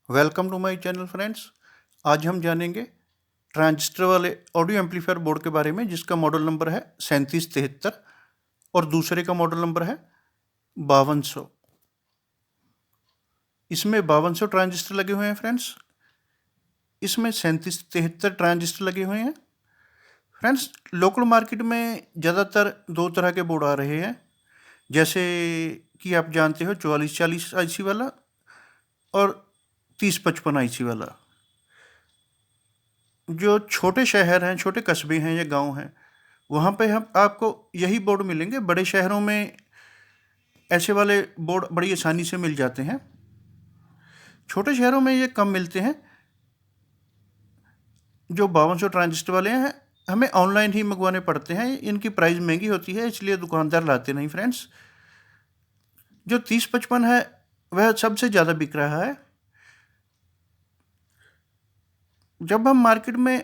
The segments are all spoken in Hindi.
Welcome to my channel friends. आज हम जानेंगे ट्रांजिस्टर वाले ऑडियो एम्पलीफायर बोर्ड के बारे में, जिसका मॉडल नंबर है 3773 और दूसरे का मॉडल नंबर है 5200। इसमें 5200 ट्रांजिस्टर लगे हुए हैं फ्रेंड्स। इसमें 3773 ट्रांजिस्टर लगे हुए हैं फ्रेंड्स। लोकल मार्केट में ज़्यादातर दो तरह के बोर्ड आ रहे हैं, जैसे कि आप जानते हो 4440 आईसी वाला और 3055 आईसी वाला। जो छोटे शहर हैं, छोटे कस्बे हैं या गांव हैं, वहाँ पे हम आपको यही बोर्ड मिलेंगे। बड़े शहरों में ऐसे वाले बोर्ड बड़ी आसानी से मिल जाते हैं, छोटे शहरों में ये कम मिलते हैं। जो 5200 ट्रांजिस्टर वाले हैं, हमें ऑनलाइन ही मंगवाने पड़ते हैं। इनकी प्राइस महंगी होती है, इसलिए दुकानदार लाते नहीं फ्रेंड्स। जो 3055 है वह सबसे ज़्यादा बिक रहा है। जब हम मार्केट में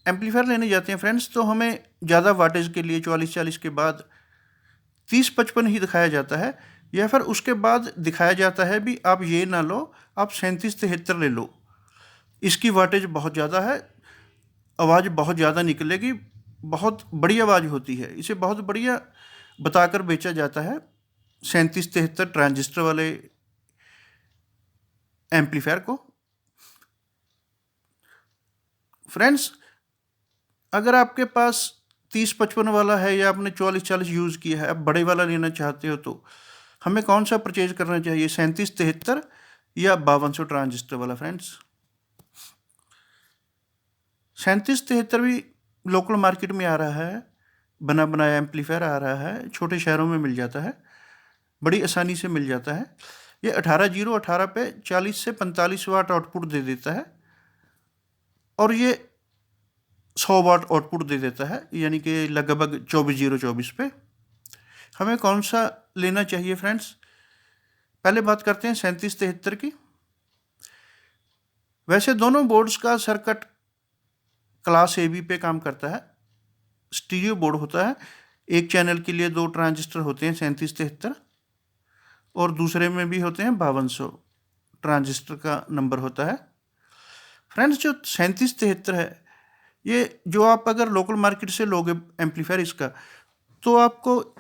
एम्पलीफायर लेने जाते हैं फ्रेंड्स, तो हमें ज़्यादा वाटेज के लिए 4440 के बाद 3055 ही दिखाया जाता है, या फिर उसके बाद दिखाया जाता है भी आप ये ना लो, आप 3773 ले लो। इसकी वाटेज बहुत ज़्यादा है, आवाज़ बहुत ज़्यादा निकलेगी, बहुत बड़ी आवाज़ होती है। इसे बहुत बढ़िया बताकर बेचा जाता है 3773 ट्रांजिस्टर वाले एम्पलीफायर को। फ्रेंड्स, अगर आपके पास 3055 वाला है या आपने 4440 यूज़ किया है, अब बड़े वाला लेना चाहते हो, तो हमें कौन सा परचेज करना चाहिए, 3773 या 5200 ट्रांजिस्टर वाला फ्रेंड्स? 3773 भी लोकल मार्केट में आ रहा है, बना बनाया एम्पलीफायर आ रहा है, छोटे शहरों में मिल जाता है, बड़ी आसानी से मिल जाता है। ये 18018 पे 40 से 45 वाट आउटपुट दे देता है और ये 100 वाट आउटपुट दे देता है, यानी कि लगभग 24024 पे। हमें कौन सा लेना चाहिए फ्रेंड्स? पहले बात करते हैं 3773 की। वैसे दोनों बोर्ड्स का सर्किट क्लास ए बी पे काम करता है। स्टीरियो बोर्ड होता है, एक चैनल के लिए दो ट्रांजिस्टर होते हैं 3773, और दूसरे में भी होते हैं 5200 ट्रांजिस्टर का नंबर होता है। फ्रेंड्स, जो 3773 है, ये जो आप अगर लोकल मार्केट से लोगे एम्पलीफायर इसका, तो आपको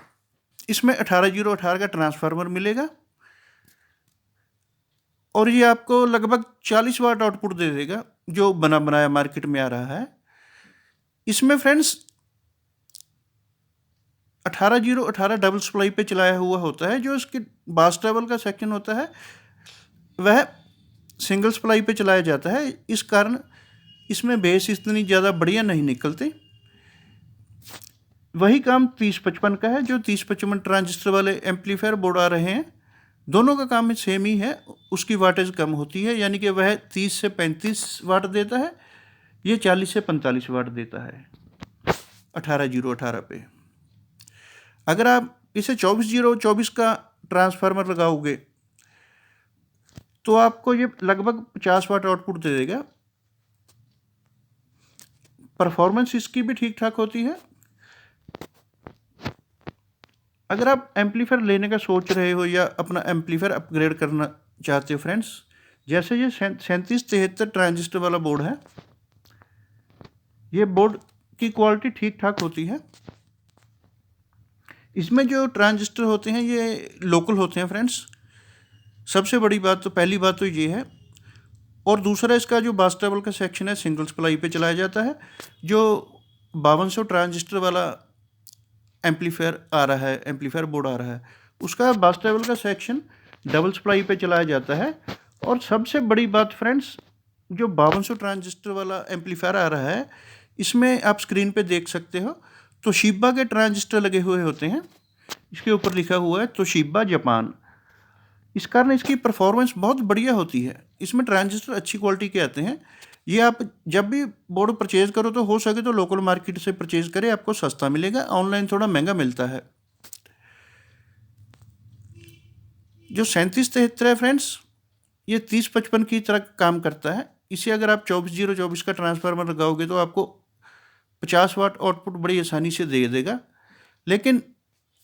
इसमें 18018 का ट्रांसफार्मर मिलेगा और ये आपको लगभग 40 वाट आउटपुट दे देगा, जो बना बनाया मार्केट में आ रहा है। इसमें फ्रेंड्स 18018 डबल सप्लाई पे चलाया हुआ होता है। जो इसके बास ट्रेवल का सेक्शन होता है वह सिंगल सप्लाई पे चलाया जाता है, इस कारण इसमें बेस इतनी ज़्यादा बढ़िया नहीं निकलते। वही काम 3055 का है। जो 3055 ट्रांजिस्टर वाले एम्पलीफायर बोर्ड आ रहे हैं, दोनों का काम सेम ही है। उसकी वाटेज कम होती है, यानी कि वह 30 से 35 वाट देता है, ये 40 से 45 वाट देता है 18018 पे। अगर आप इसे 24024 का ट्रांसफार्मर लगाओगे तो आपको ये लगभग 50 वाट आउटपुट दे देगा। परफॉर्मेंस इसकी भी ठीक ठाक होती है। अगर आप एम्पलीफायर लेने का सोच रहे हो या अपना एम्पलीफायर अपग्रेड करना चाहते हो फ्रेंड्स, जैसे ये 3773 ट्रांजिस्टर वाला बोर्ड है, ये बोर्ड की क्वालिटी ठीक ठाक होती है। इसमें जो ट्रांजिस्टर होते हैं ये लोकल होते हैं फ्रेंड्स। सबसे बड़ी बात तो, पहली बात तो ये है, और दूसरा इसका जो बास ट्रेवल का सेक्शन है सिंगल सप्लाई पे चलाया जाता है। जो 5200 ट्रांजिस्टर वाला एम्पलीफायर आ रहा है, एम्पलीफायर बोर्ड आ रहा है, उसका बास ट्रेवल का सेक्शन डबल सप्लाई पे चलाया जाता है। और सबसे बड़ी बात फ्रेंड्स, जो 5200 ट्रांजिस्टर वाला एम्पलीफायर आ रहा है, इसमें आप स्क्रीन पे देख सकते हो तोशिबा के ट्रांजिस्टर लगे हुए होते हैं। इसके ऊपर लिखा हुआ है तोशिबा जापान। इस कारण इसकी परफॉर्मेंस बहुत बढ़िया होती है। इसमें ट्रांजिस्टर अच्छी क्वालिटी के आते हैं। ये आप जब भी बोर्ड परचेज़ करो तो हो सके तो लोकल मार्केट से परचेज़ करें, आपको सस्ता मिलेगा। ऑनलाइन थोड़ा महंगा मिलता है। जो 3773 है फ्रेंड्स, ये 3055 की तरह काम करता है। इसे अगर आप 24024 का ट्रांसफार्मर लगाओगे तो आपको 50 वाट आउटपुट बड़ी आसानी से दे देगा। लेकिन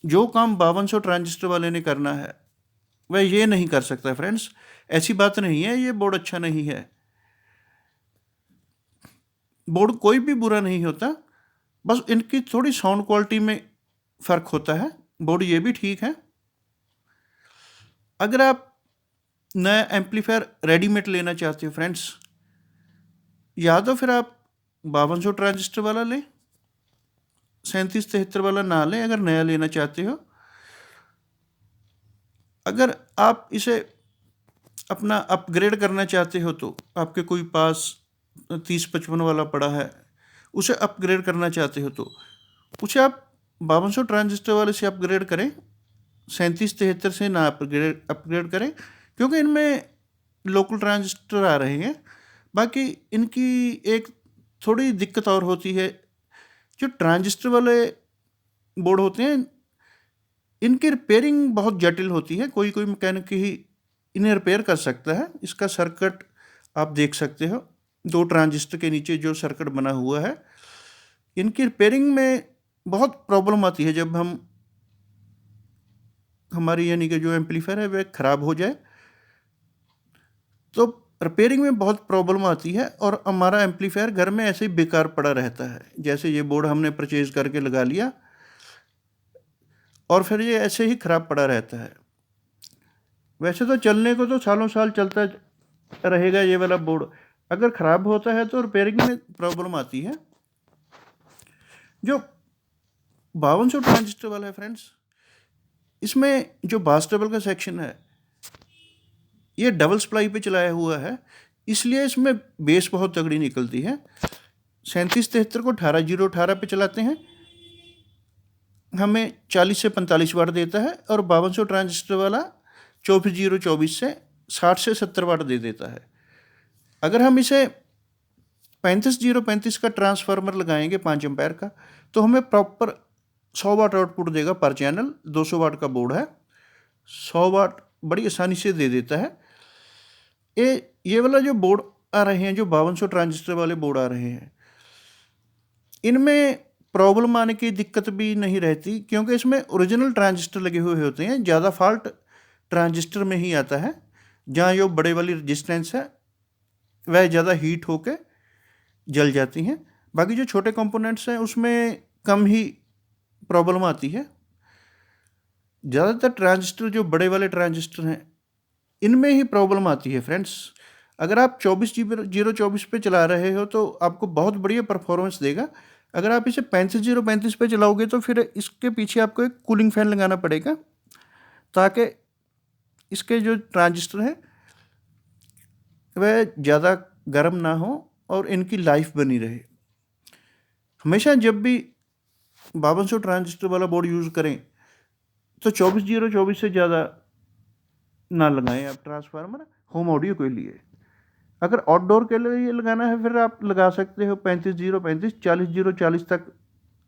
जो काम 5200 ट्रांजिस्टर वाले ने करना है वह ये नहीं कर सकता फ्रेंड्स। ऐसी बात नहीं है ये बोर्ड अच्छा नहीं है, बोर्ड कोई भी बुरा नहीं होता, बस इनकी थोड़ी साउंड क्वालिटी में फ़र्क होता है। बोर्ड ये भी ठीक है। अगर आप नया एम्पलीफायर रेडीमेड लेना चाहते हो फ्रेंड्स, या तो फिर आप 5200 ट्रांजिस्टर वाला लें, 3773 वाला ना लें अगर नया लेना चाहते हो। अगर आप इसे अपना अपग्रेड करना चाहते हो तो आपके कोई पास 3055 वाला पड़ा है, उसे अपग्रेड करना चाहते हो तो उसे आप 5200 ट्रांजिस्टर वाले से अपग्रेड करें, 3773 से ना अपग्रेड करें, क्योंकि इनमें लोकल ट्रांजिस्टर आ रहे हैं। बाकी इनकी एक थोड़ी दिक्कत और होती है, जो ट्रांजिस्टर वाले बोर्ड होते हैं इनकी रिपेयरिंग बहुत जटिल होती है। कोई कोई मैकेनिक ही इन्हें रिपेयर कर सकता है। इसका सर्किट आप देख सकते हो, 2 ट्रांजिस्टर के नीचे जो सर्किट बना हुआ है, इनकी रिपेयरिंग में बहुत प्रॉब्लम आती है। जब हमारी यानी कि जो एम्पलीफायर है वह ख़राब हो जाए तो रिपेयरिंग में बहुत प्रॉब्लम आती है, और हमारा एम्पलीफायर घर में ऐसे ही बेकार पड़ा रहता है। जैसे ये बोर्ड हमने परचेज करके लगा लिया और फिर ये ऐसे ही ख़राब पड़ा रहता है। वैसे तो चलने को तो सालों साल चलता रहेगा ये वाला बोर्ड, अगर ख़राब होता है तो रिपेयरिंग में प्रॉब्लम आती है। जो 5200 ट्रांजिस्टर वाला है फ्रेंड्स, इसमें जो बास टेबल का सेक्शन है ये डबल सप्लाई पे चलाया हुआ है, इसलिए इसमें बेस बहुत तगड़ी निकलती है। 3773 को 18018 पे चलाते हैं, हमें 40 से 45 वाट देता है, और 5200 ट्रांजिस्टर वाला 24024 से 60 से 70 वाट दे देता है। अगर हम इसे 35035 का ट्रांसफार्मर लगाएंगे 5 एम्पायर का, तो हमें प्रॉपर 100 वाट आउटपुट देगा पर चैनल। 200 वाट का बोर्ड है, 100 वाट बड़ी आसानी से दे देता है। ये वाला जो बोर्ड आ रहे हैं, जो 5200 ट्रांजिस्टर वाले बोर्ड आ रहे हैं, इनमें प्रॉब्लम आने की दिक्कत भी नहीं रहती, क्योंकि इसमें ओरिजिनल ट्रांजिस्टर लगे हुए होते हैं। ज़्यादा फॉल्ट ट्रांजिस्टर में ही आता है, जहाँ जो बड़े वाली रजिस्टेंस है वह ज़्यादा हीट होकर जल जाती हैं। बाकी जो छोटे कंपोनेंट्स हैं उसमें कम ही प्रॉब्लम आती है। ज़्यादातर ट्रांजिस्टर जो बड़े वाले ट्रांजिस्टर हैं इनमें ही प्रॉब्लम आती है फ्रेंड्स। अगर आप 24/024 पे चला रहे हो तो आपको बहुत बढ़िया परफॉर्मेंस देगा। अगर आप इसे 35/035 पे चलाओगे तो फिर इसके पीछे आपको एक कूलिंग फैन लगाना पड़ेगा, ताकि इसके जो ट्रांजिस्टर हैं वह ज़्यादा गर्म ना हो और इनकी लाइफ बनी रहे। हमेशा जब भी 5200 ट्रांजिस्टर वाला बोर्ड यूज़ करें तो 24/024 से ज़्यादा ना लगाएं आप ट्रांसफार्मर होम ऑडियो के लिए। अगर आउटडोर के लिए लगाना है फिर आप लगा सकते हो 35/035, 40/040 तक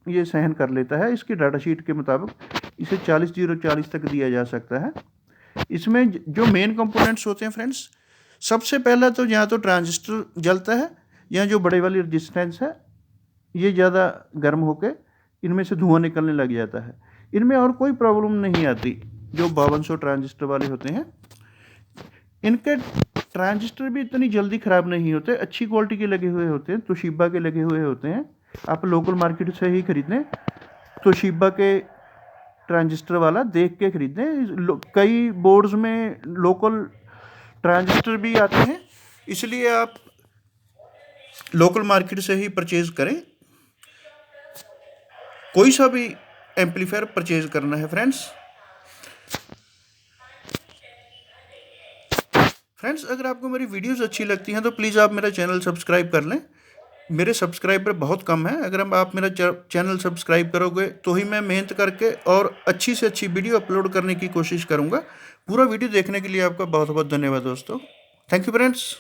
ये सहन कर लेता है। इसकी डाटा शीट के मुताबिक इसे 40/040 तक दिया जा सकता है। इसमें जो मेन कंपोनेंट्स होते हैं फ्रेंड्स, सबसे पहला तो यहाँ तो ट्रांजिस्टर जलता है, यहाँ जो बड़े वाली रजिस्टेंस है ये ज़्यादा गर्म होकर इनमें से धुआं निकलने लग जाता है। इनमें और कोई प्रॉब्लम नहीं आती जो 5200 ट्रांजिस्टर वाले होते हैं। इनके ट्रांजिस्टर भी इतनी जल्दी ख़राब नहीं होते, अच्छी क्वालिटी के लगे हुए होते हैं, तोशिबा के लगे हुए होते हैं। आप लोकल मार्केट से ही खरीदें, तोशिबा के ट्रांजिस्टर वाला देख के खरीदें। कई बोर्ड्स में लोकल ट्रांजिस्टर भी आते हैं, इसलिए आप लोकल मार्केट से ही परचेज़ करें। कोई सा भी एम्पलीफायर परचेज़ करना है फ्रेंड्स। अगर आपको मेरी वीडियोस अच्छी लगती हैं तो प्लीज़ आप मेरा चैनल सब्सक्राइब कर लें। मेरे सब्सक्राइबर बहुत कम हैं, अगर आप मेरा चैनल सब्सक्राइब करोगे तो ही मैं मेहनत करके और अच्छी से अच्छी वीडियो अपलोड करने की कोशिश करूँगा। पूरा वीडियो देखने के लिए आपका बहुत बहुत धन्यवाद दोस्तों। Thank you friends.